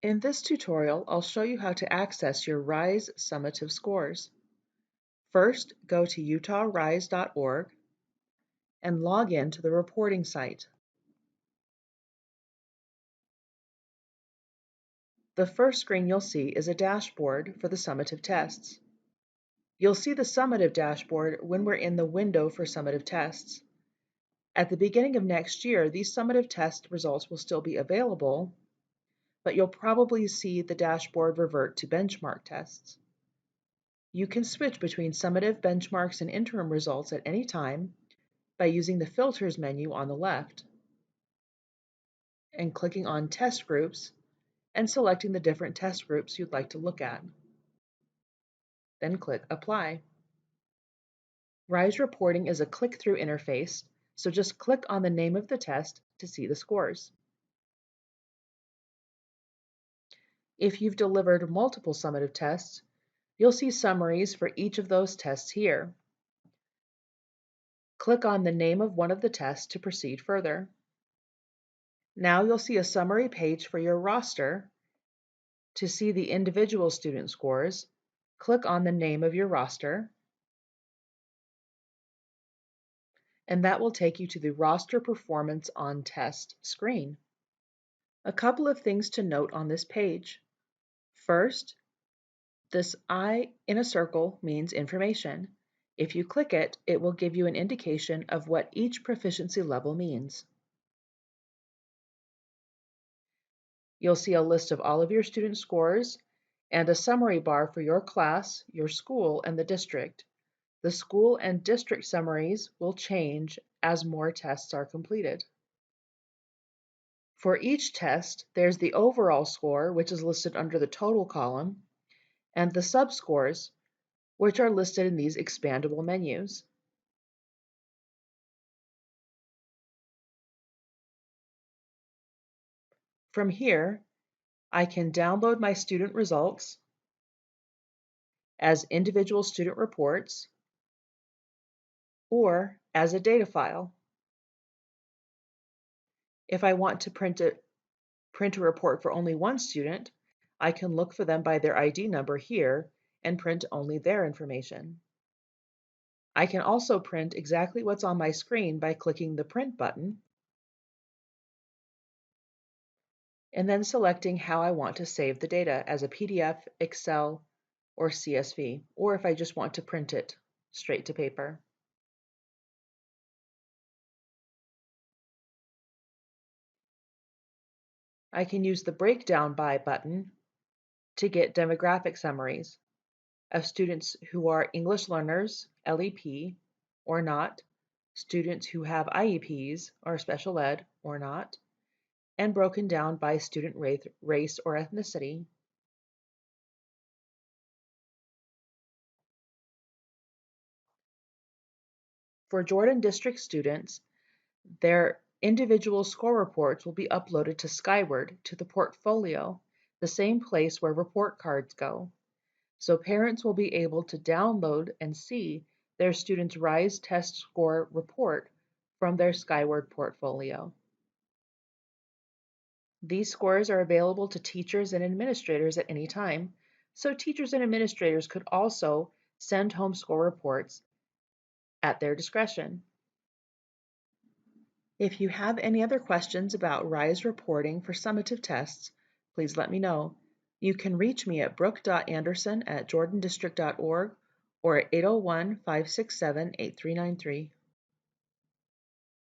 In this tutorial, I'll show you how to access your RISE summative scores. First, go to utahrise.org and log in to the reporting site. The first screen you'll see is a dashboard for the summative tests. You'll see the summative dashboard when we're in the window for summative tests. At the beginning of next year, these summative test results will still be available, but you'll probably see the dashboard revert to benchmark tests. You can switch between summative, benchmarks, and interim results at any time by using the Filters menu on the left and clicking on Test Groups and selecting the different test groups you'd like to look at. Then click Apply. RISE reporting is a click-through interface, so just click on the name of the test to see the scores. If you've delivered multiple summative tests, you'll see summaries for each of those tests here. Click on the name of one of the tests to proceed further. Now you'll see a summary page for your roster. To see the individual student scores, click on the name of your roster, and that will take you to the Roster Performance on Test screen. A couple of things to note on this page. First, this I in a circle means information. If you click it, it will give you an indication of what each proficiency level means. You'll see a list of all of your student scores and a summary bar for your class, your school, and the district. The school and district summaries will change as more tests are completed. For each test, there's the overall score, which is listed under the total column, and the subscores, which are listed in these expandable menus. From here, I can download my student results as individual student reports or as a data file. If I want to print a report for only one student, I can look for them by their ID number here and print only their information. I can also print exactly what's on my screen by clicking the Print button and then selecting how I want to save the data as a PDF, Excel, or CSV, or if I just want to print it straight to paper. I can use the Breakdown By button to get demographic summaries of students who are English learners, LEP, or not, students who have IEPs or special ed or not, and broken down by student race or ethnicity. For Jordan District students, their individual score reports will be uploaded to Skyward to the portfolio, the same place where report cards go. So parents will be able to download and see their students' RISE test score report from their Skyward portfolio. These scores are available to teachers and administrators at any time, so teachers and administrators could also send home score reports at their discretion. If you have any other questions about RISE reporting for summative tests, please let me know. You can reach me at brooke.anderson@jordandistrict.org or at 801-567-8393.